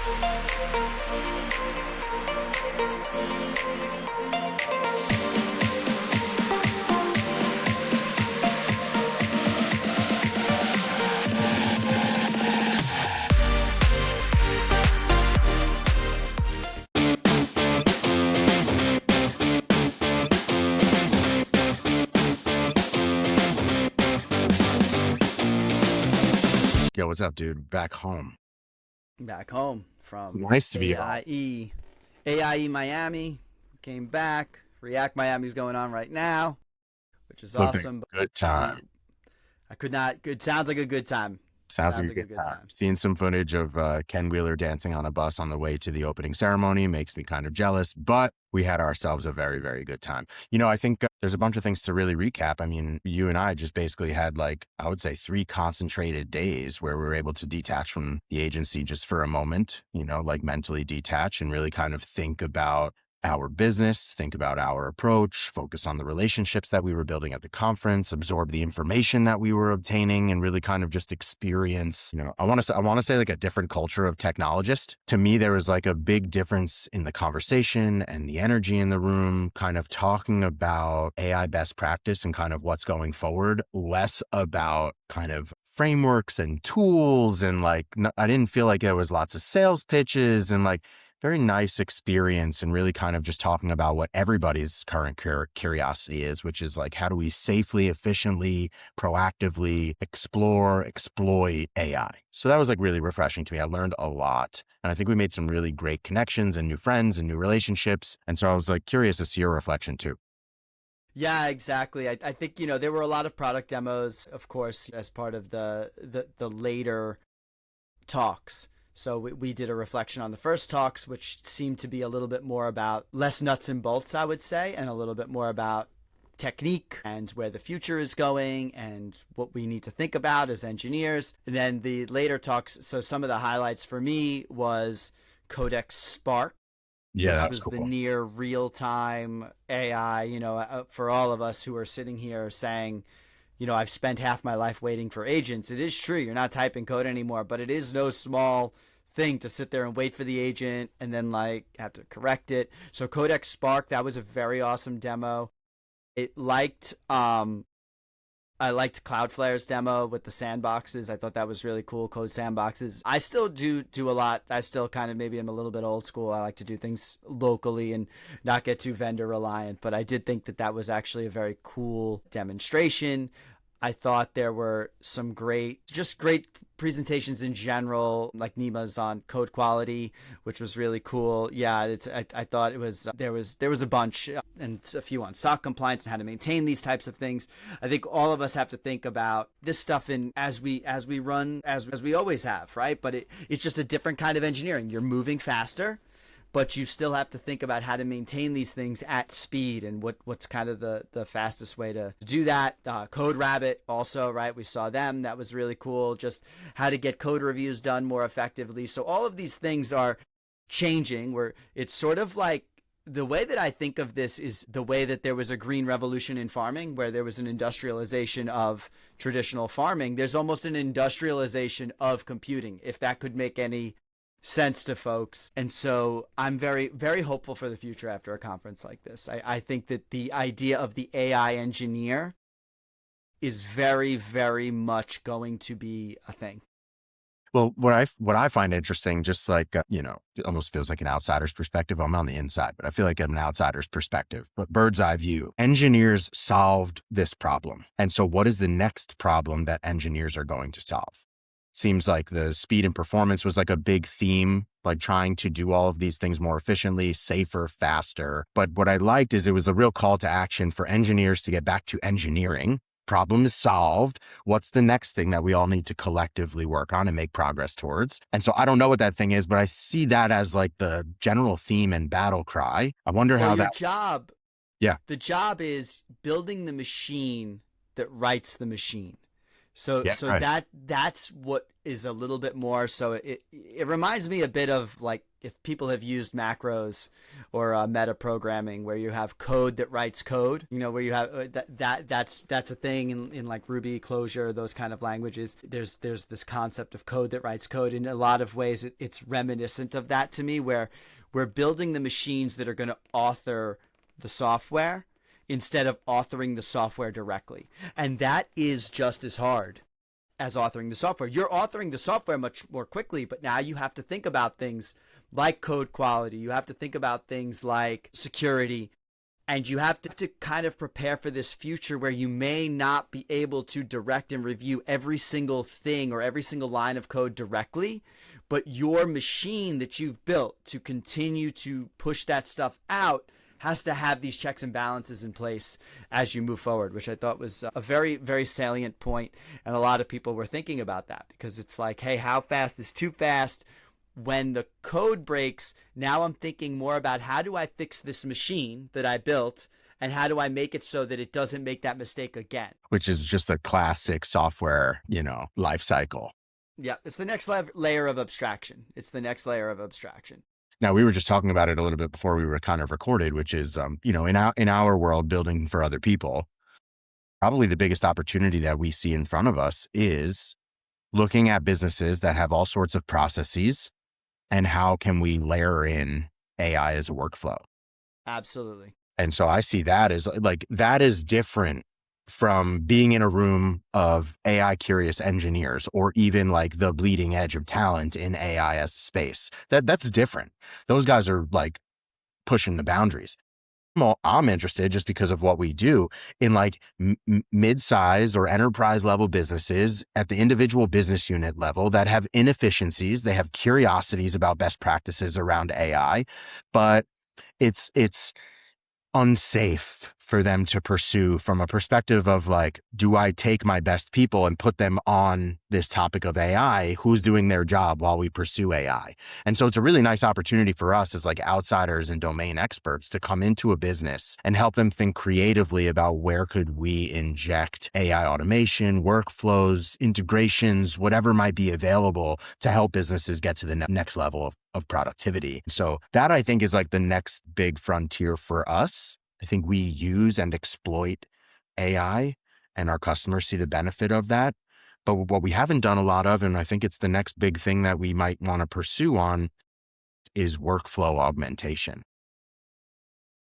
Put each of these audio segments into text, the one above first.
Yo, what's up, dude? Back home. Back home It's from nice to be home. AIE Miami. Came back. React Miami's going on right now, which is Looked like awesome. But a good we, time. I could not. Good sounds like a good time. Sounds like Sounds a like a good good time. time. Seeing some footage of Ken Wheeler dancing on a bus on the way to the opening ceremony makes me kind of jealous, but we had ourselves a very, very good time. I think there's a bunch of things to really recap. I mean, you and I just basically had I would say 3 concentrated days where we were able to detach from the agency just for a moment, mentally detach and really kind of think about our business, think about our approach, focus on the relationships that we were building at the conference, absorb the information that we were obtaining, and really kind of just experience, I want to say like a different culture of technologist. To me, there was like a big difference in the conversation and the energy in the room, kind of talking about AI best practice and kind of what's going forward, less about kind of frameworks and tools. And I didn't feel like there was lots of sales pitches and very nice experience and really kind of just talking about what everybody's current curiosity is, which is how do we safely, efficiently, proactively explore, exploit AI? So that was really refreshing to me. I learned a lot. And I think we made some really great connections and new friends and new relationships. And so I was curious to see your reflection too. Yeah, exactly. I think there were a lot of product demos, of course, as part of the later talks. So we did a reflection on the first talks, which seemed to be a little bit more about less nuts and bolts, I would say, and a little bit more about technique and where the future is going and what we need to think about as engineers. And then the later talks, so some of the highlights for me was Codex Spark, Yeah, which that's was the cool. near real time AI, for all of us who are sitting here saying, I've spent half my life waiting for agents. It is true. You're not typing code anymore, but it is no small thing to sit there and wait for the agent and then have to correct it. So Codex Spark, that was a very awesome demo. It liked I liked Cloudflare's demo with the sandboxes. I thought that was really cool. Code sandboxes. I still do a lot. I still kind of maybe am a little bit old school. I like to do things locally and not get too vendor reliant. But I did think that that was actually a very cool demonstration. I thought there were some great presentations in general, like Nima's on code quality, which was really cool. Yeah, I thought it was there was a bunch and a few on SOC compliance and how to maintain these types of things. I think all of us have to think about this stuff in as we run as we always have, right? But it's just a different kind of engineering. You're moving faster, but you still have to think about how to maintain these things at speed and what's kind of the fastest way to do that. Code Rabbit also, right? We saw them. That was really cool. Just how to get code reviews done more effectively. So all of these things are changing where it's sort of like the way that I think of this is the way that there was a green revolution in farming, where there was an industrialization of traditional farming. There's almost an industrialization of computing, if that could make any sense to folks. And so I'm very, very hopeful for the future after a conference like this. I think that the idea of the AI engineer is very, very much going to be a thing. Well, what I find interesting, just it almost feels like an outsider's perspective. I'm on the inside, but I feel like an outsider's perspective, but bird's eye view. Engineers solved this problem. And so what is the next problem that engineers are going to solve? Seems like the speed and performance was a big theme, trying to do all of these things more efficiently, safer, faster. But what I liked is it was a real call to action for engineers to get back to engineering. Problem is solved. What's the next thing that we all need to collectively work on and make progress towards? And so I don't know what that thing is, but I see that as the general theme and battle cry. I wonder Well, how your that, job, yeah, the job is building the machine that writes the machine. So right. that's what is a little bit more. So it reminds me a bit of if people have used macros or meta programming, where you have code that writes code, where you have that's a thing in like Ruby, Clojure, those kind of languages. There's this concept of code that writes code. In a lot of ways, it's reminiscent of that to me, where we're building the machines that are going to author the software instead of authoring the software directly. And that is just as hard as authoring the software. You're authoring the software much more quickly, but now you have to think about things like code quality. You have to think about things like security. And you have to kind of prepare for this future where you may not be able to direct and review every single thing or every single line of code directly, but your machine that you've built to continue to push that stuff out has to have these checks and balances in place as you move forward, which I thought was a very, very salient point. And a lot of people were thinking about that, because it's like, hey, how fast is too fast? When the code breaks, now I'm thinking more about how do I fix this machine that I built, and how do I make it so that it doesn't make that mistake again? Which is just a classic software, life cycle. Yeah, it's the next layer of abstraction. It's the next layer of abstraction. Now, we were just talking about it a little bit before we were kind of recorded, which is, in our world, building for other people, probably the biggest opportunity that we see in front of us is looking at businesses that have all sorts of processes, and how can we layer in AI as a workflow? Absolutely. And so I see that as that is different from being in a room of AI curious engineers, or even like the bleeding edge of talent in AI as a space. That's different. Those guys are like pushing the boundaries. I'm interested, just because of what we do, in like mid-size or enterprise level businesses at the individual business unit level that have inefficiencies. They have curiosities about best practices around AI, but it's unsafe for them to pursue from a perspective of like, do I take my best people and put them on this topic of AI? Who's doing their job while we pursue AI? And so it's a really nice opportunity for us as like outsiders and domain experts to come into a business and help them think creatively about where could we inject AI automation, workflows, integrations, whatever might be available to help businesses get to the next level of productivity. So that, I think, is like the next big frontier for us. I think we use and exploit AI, and our customers see the benefit of that. But what we haven't done a lot of, and I think it's the next big thing that we might want to pursue on, is workflow augmentation.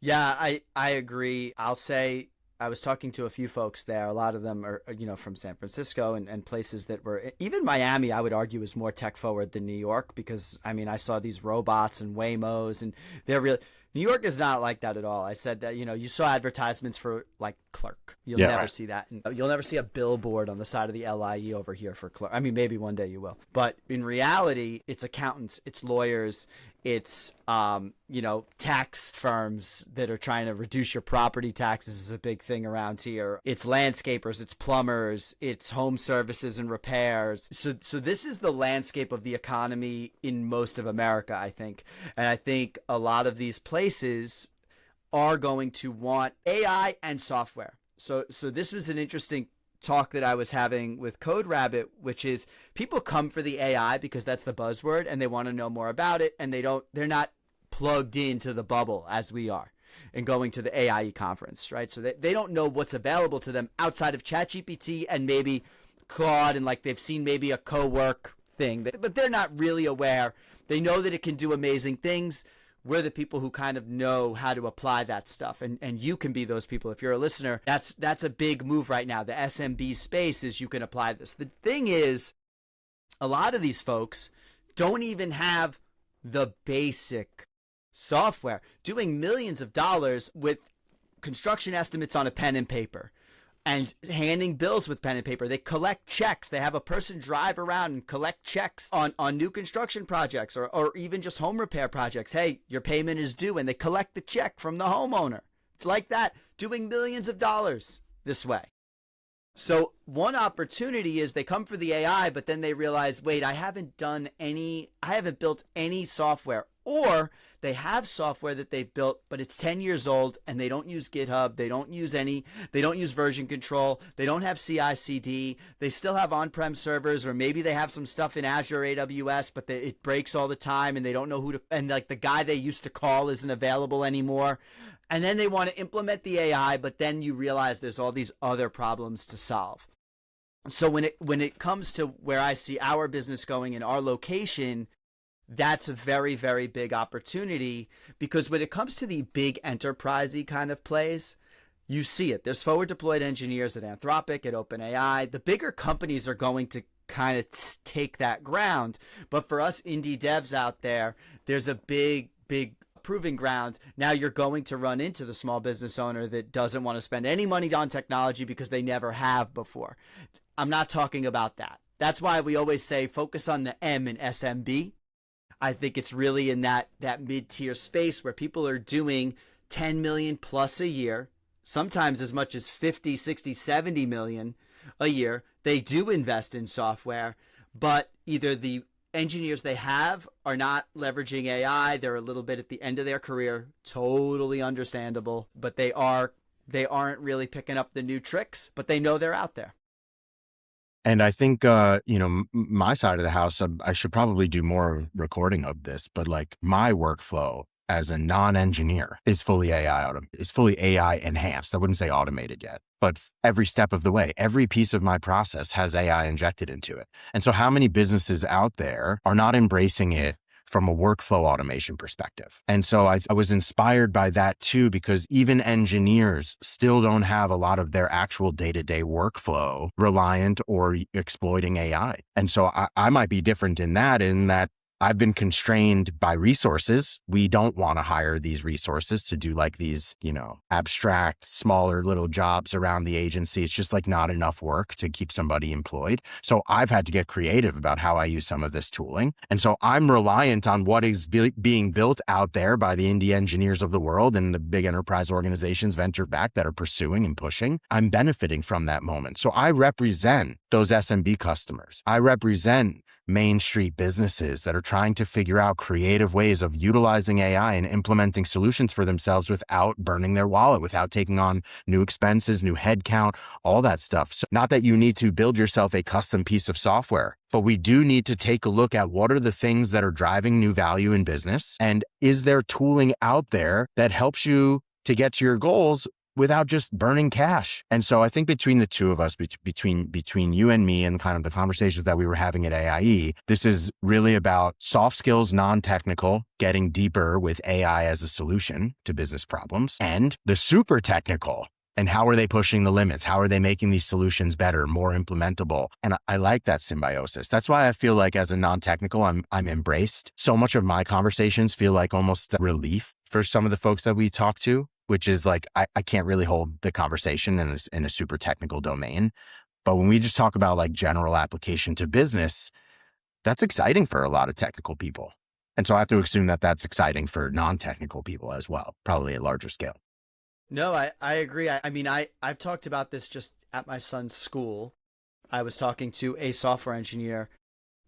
Yeah, I agree. I'll say I was talking to a few folks there. A lot of them are, from San Francisco and places that were, even Miami, I would argue, is more tech forward than New York, because I saw these robots and Waymos, and they're really, New York is not like that at all. I said that, you saw advertisements for like clerk. You'll never see that. You'll never see a billboard on the side of the LIE over here for clerk. Maybe one day you will. But in reality, it's accountants, it's lawyers, it's, tax firms that are trying to reduce your property taxes is a big thing around here. It's landscapers, it's plumbers, it's home services and repairs. So this is the landscape of the economy in most of America, I think. And I think a lot of these places are going to want AI and software. So this was an interesting talk that I was having with Code Rabbit, which is people come for the AI because that's the buzzword and they want to know more about it, and they're not plugged into the bubble as we are and going to the AIE conference, right? So they don't know what's available to them outside of ChatGPT and maybe Claude, and like they've seen maybe a co-work thing, but they're not really aware. They know that it can do amazing things. We're the people who kind of know how to apply that stuff. And you can be those people. If you're a listener, that's a big move right now. The SMB space is you can apply this. The thing is, a lot of these folks don't even have the basic software. Doing millions of dollars with construction estimates on a pen and paper, and handing bills with pen and paper. They collect checks. They have a person drive around and collect checks on new construction projects or even just home repair projects. Hey, your payment is due, and they collect the check from the homeowner. It's like that, doing millions of dollars this way. So one opportunity is they come for the AI, but then they realize, wait, I haven't built any software, Or they have software that they've built, but it's 10 years old and they don't use GitHub. They don't use version control. They don't have CI/CD. They still have on-prem servers, or maybe they have some stuff in Azure AWS, but it breaks all the time and they don't know who to, and like the guy they used to call isn't available anymore. And then they want to implement the AI, but then you realize there's all these other problems to solve. So when it comes to where I see our business going in our location, that's a very, very big opportunity, because when it comes to the big enterprisey kind of plays, you see it. There's forward deployed engineers at Anthropic, at OpenAI. The bigger companies are going to kind of take that ground. But for us indie devs out there, there's a big, big proving ground. Now you're going to run into the small business owner that doesn't want to spend any money on technology because they never have before. I'm not talking about that. That's why we always say focus on the M in SMB. I think it's really in that mid-tier space where people are doing 10 million plus a year, sometimes as much as 50, 60, 70 million a year. They do invest in software, but either the engineers they have are not leveraging AI, they're a little bit at the end of their career, totally understandable, but they aren't really picking up the new tricks, but they know they're out there. And I think, my side of the house, I should probably do more recording of this, but like my workflow as a non-engineer is fully AI enhanced. I wouldn't say automated yet, but every step of the way, every piece of my process has AI injected into it. And so how many businesses out there are not embracing it from a workflow automation perspective? And so I was inspired by that too, because even engineers still don't have a lot of their actual day-to-day workflow reliant or exploiting AI. And so I might be different in that I've been constrained by resources. We don't want to hire these resources to do like these, abstract, smaller little jobs around the agency. It's just like not enough work to keep somebody employed. So I've had to get creative about how I use some of this tooling. And so I'm reliant on what is being built out there by the indie engineers of the world and the big enterprise organizations, venture back, that are pursuing and pushing. I'm benefiting from that moment. So I represent those SMB customers. I represent Main Street businesses that are trying to figure out creative ways of utilizing AI and implementing solutions for themselves without burning their wallet, without taking on new expenses, new headcount, all that stuff. So not that you need to build yourself a custom piece of software, but we do need to take a look at what are the things that are driving new value in business, and is there tooling out there that helps you to get to your goals without just burning cash. And so I think between the two of us, between you and me and kind of the conversations that we were having at AIE, this is really about soft skills, non-technical, getting deeper with AI as a solution to business problems, and the super technical. And how are they pushing the limits? How are they making these solutions better, more implementable? And I like that symbiosis. That's why I feel like as a non-technical, I'm embraced. So much of my conversations feel like almost a relief for some of the folks that we talk to, which is like, I can't really hold the conversation in a super technical domain. But when we just talk about like general application to business, that's exciting for a lot of technical people. And so I have to assume that that's exciting for non-technical people as well, probably at larger scale. No, I agree. I mean, I've talked about this just at my son's school. I was talking to a software engineer,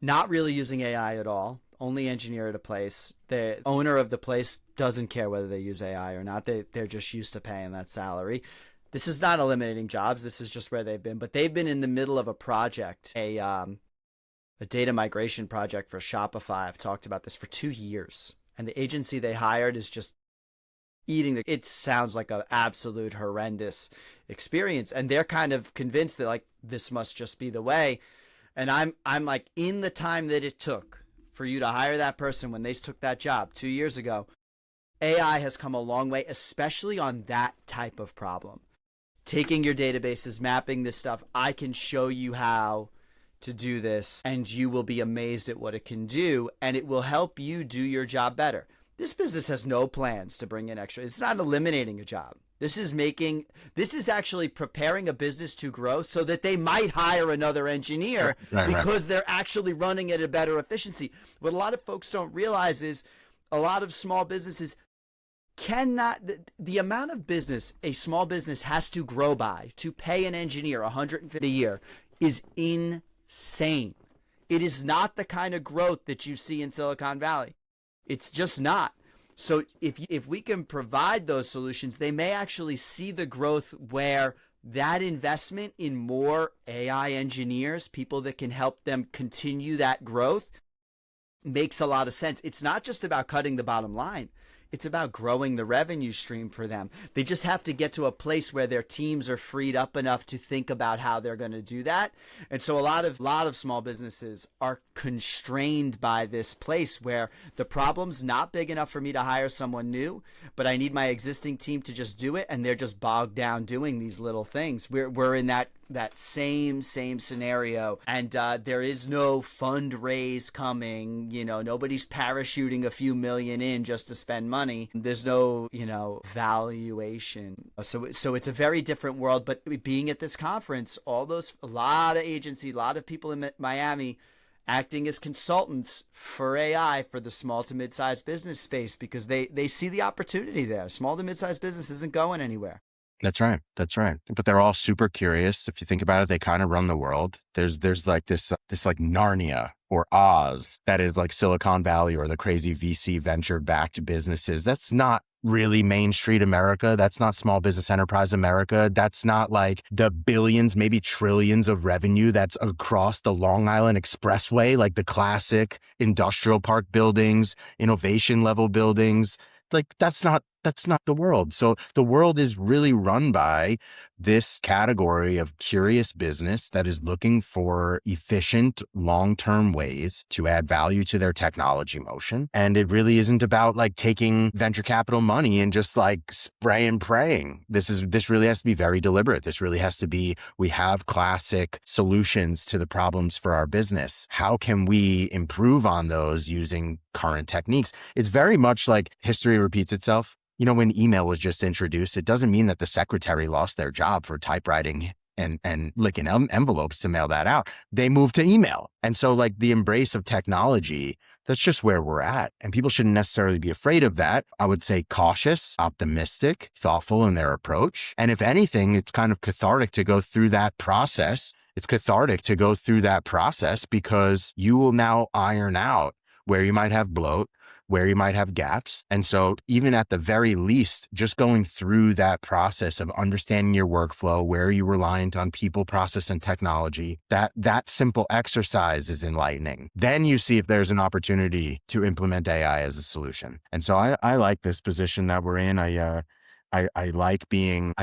not really using AI at all, only engineer at a place. The owner of the place doesn't care whether they use AI or not. They're just used to paying that salary. This is not eliminating jobs. This is just where they've been. But they've been in the middle of a project, a data migration project for Shopify. I've talked about this for 2 years. And the agency they hired is just it sounds like an absolute horrendous experience. And they're kind of convinced that like, this must just be the way. And I'm like, in the time that it took for you to hire that person when they took that job 2 years ago, AI has come a long way, especially on that type of problem. Taking your databases, mapping this stuff, I can show you how to do this, and you will be amazed at what it can do, and it will help you do your job better. This business has no plans to bring in extra. It's not eliminating a job. This is actually preparing a business to grow so that they might hire another engineer because they're actually running at a better efficiency. What a lot of folks don't realize is a lot of small businesses cannot, the amount of business a small business has to grow by to pay an engineer $150 a year is insane. It is not the kind of growth that you see in Silicon Valley. It's just not. So if we can provide those solutions, they may actually see the growth where that investment in more AI engineers, people that can help them continue that growth, makes a lot of sense. It's not just about cutting the bottom line. It's about growing the revenue stream for them. They just have to get to a place where their teams are freed up enough to think about how they're going to do that. And so a lot of small businesses are constrained by this place where the problem's not big enough for me to hire someone new, but I need my existing team to just do it, and they're just bogged down doing these little things. We're in that same scenario, and there is no fundraise coming. Nobody's parachuting a few million in just to spend money. There's no valuation. So it's a very different world. But being at this conference, a lot of agency, a lot of people in Miami acting as consultants for AI for the small to mid-sized business space, because they see the opportunity there. Small to mid-sized business isn't going anywhere. That's right. That's right. But they're all super curious. If you think about it, they kind of run the world. There's like this like Narnia or Oz that is like Silicon Valley or the crazy VC venture backed businesses. That's not really Main Street America. That's not small business enterprise America. That's not like the billions, maybe trillions of revenue that's across the Long Island Expressway, like the classic industrial park buildings, innovation level buildings. Like that's not the world. So the world is really run by this category of curious business that is looking for efficient, long-term ways to add value to their technology motion. And it really isn't about like taking venture capital money and just like spray and praying. This really has to be very deliberate. This really has to be, we have classic solutions to the problems for our business. How can we improve on those using current techniques? It's very much like history repeats itself. When email was just introduced, it doesn't mean that the secretary lost their job for typewriting and licking envelopes to mail that out. They moved to email. And so like the embrace of technology, that's just where we're at. And people shouldn't necessarily be afraid of that. I would say cautious, optimistic, thoughtful in their approach. And if anything, it's kind of cathartic to go through that process. It's cathartic to go through that process because you will now iron out where you might have bloat, where you might have gaps. And so even at the very least, just going through that process of understanding your workflow, where you're reliant on people, process, and technology, that simple exercise is enlightening. Then you see if there's an opportunity to implement AI as a solution. And so I like this position that we're in. I like being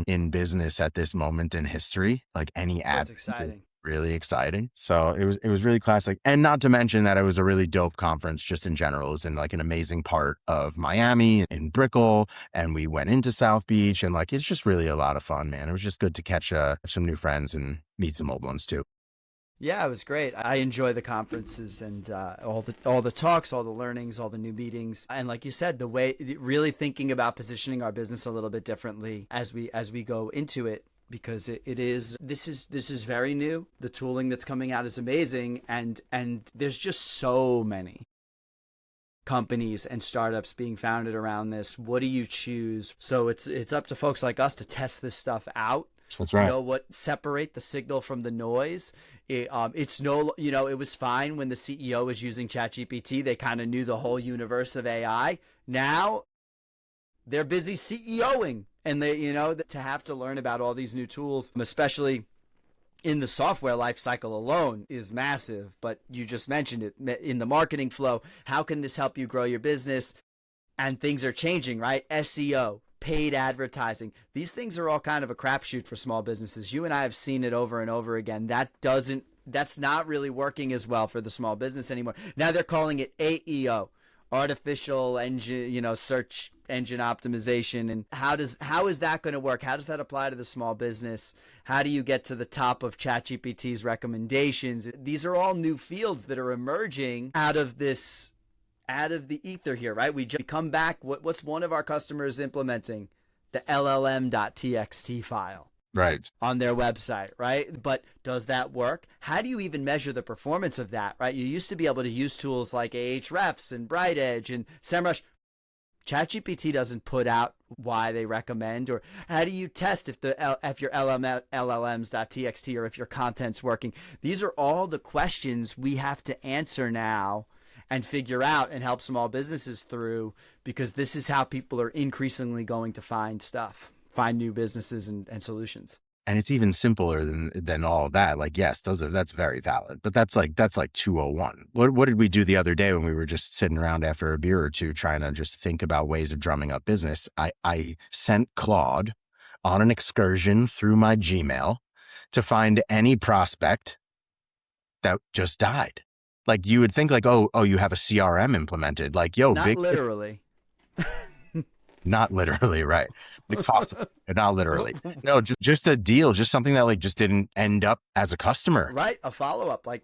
in business at this moment in history. Like any ad. That's exciting. Really exciting. So it was really classic. And not to mention that it was a really dope conference just in general. It was in like an amazing part of Miami in Brickell. And we went into South Beach and like, it's just really a lot of fun, man. It was just good to catch some new friends and meet some old ones too. Yeah, it was great. I enjoy the conferences and all the talks, all the learnings, all the new meetings, and like you said, the way really thinking about positioning our business a little bit differently as we go into it, because this is very new. The tooling that's coming out is amazing, and there's just so many companies and startups being founded around this. What do you choose? So it's up to folks like us to test this stuff out. That's right. Separate the signal from the noise. It was fine when the CEO was using ChatGPT. They kind of knew the whole universe of AI. Now they're busy CEOing, and they, to have to learn about all these new tools, especially in the software lifecycle alone, is massive. But you just mentioned it in the marketing flow. How can this help you grow your business? And things are changing, right? SEO, paid advertising. These things are all kind of a crapshoot for small businesses. You and I have seen it over and over again. That's not really working as well for the small business anymore. Now they're calling it AEO, artificial engine, search engine optimization. And how is that going to work? How does that apply to the small business? How do you get to the top of ChatGPT's recommendations? These are all new fields that are emerging out of the ether here, right? We just come back. What's one of our customers implementing? The LLM.txt file. Right. On their website, right? But does that work? How do you even measure the performance of that, right? You used to be able to use tools like Ahrefs and BrightEdge and SEMrush. ChatGPT doesn't put out why they recommend, or how do you test if your LLMs.txt or if your content's working? These are all the questions we have to answer now and figure out and help small businesses through, because this is how people are increasingly going to find new businesses and solutions. And it's even simpler than all of that. Like, yes, that's very valid, but that's like 201. What did we do the other day when we were just sitting around after a beer or two trying to just think about ways of drumming up business? I sent Claude on an excursion through my Gmail to find any prospect that just died. Like, you would think like, oh, you have a CRM implemented. Like, yo, Not big, literally. not literally, right? Like, possible, but not literally. No, just a deal, just something that like just didn't end up as a customer, Right? A follow up, like,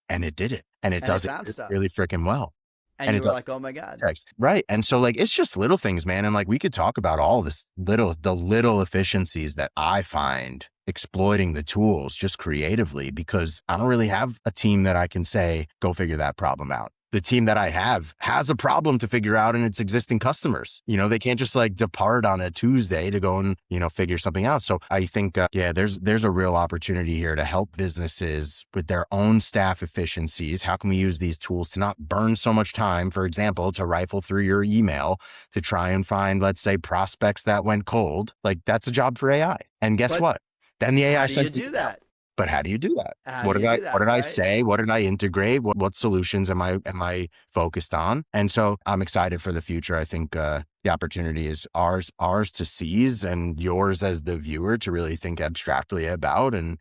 and it did it, and it and it does it found stuff. really freaking well, And and you it were does like, oh my God. text, right? And so like it's just little things, man, and like we could talk about all this the little efficiencies that I find exploiting the tools just creatively, because I don't really have a team that I can say go figure that problem out. The team that I have has a problem to figure out in its existing customers. You know, they can't just like depart on a Tuesday to go and, you know, figure something out. So I think, yeah, there's a real opportunity here to help businesses with their own staff efficiencies. How can we use these tools to not burn so much time, for example, to rifle through your email to try and find, let's say, prospects that went cold? Like, that's a job for AI. And guess But what? Then the AI how do you sends you do out. that? But how do you do that? How What do did you I do what that, did I right? say? What did I integrate? What solutions am I focused on? And so I'm excited for the future. I think the opportunity is ours to seize, and yours as the viewer to really think abstractly about, and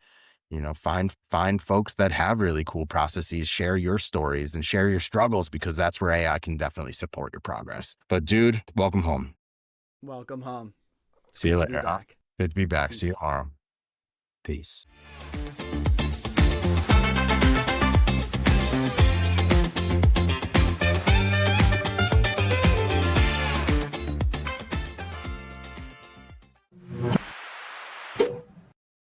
you know, find folks that have really cool processes, share your stories and share your struggles, because that's where AI can definitely support your progress. But dude, welcome home. Welcome home. It's See you good to be later, huh? back. Good to be back. See you Peace. tomorrow. Peace.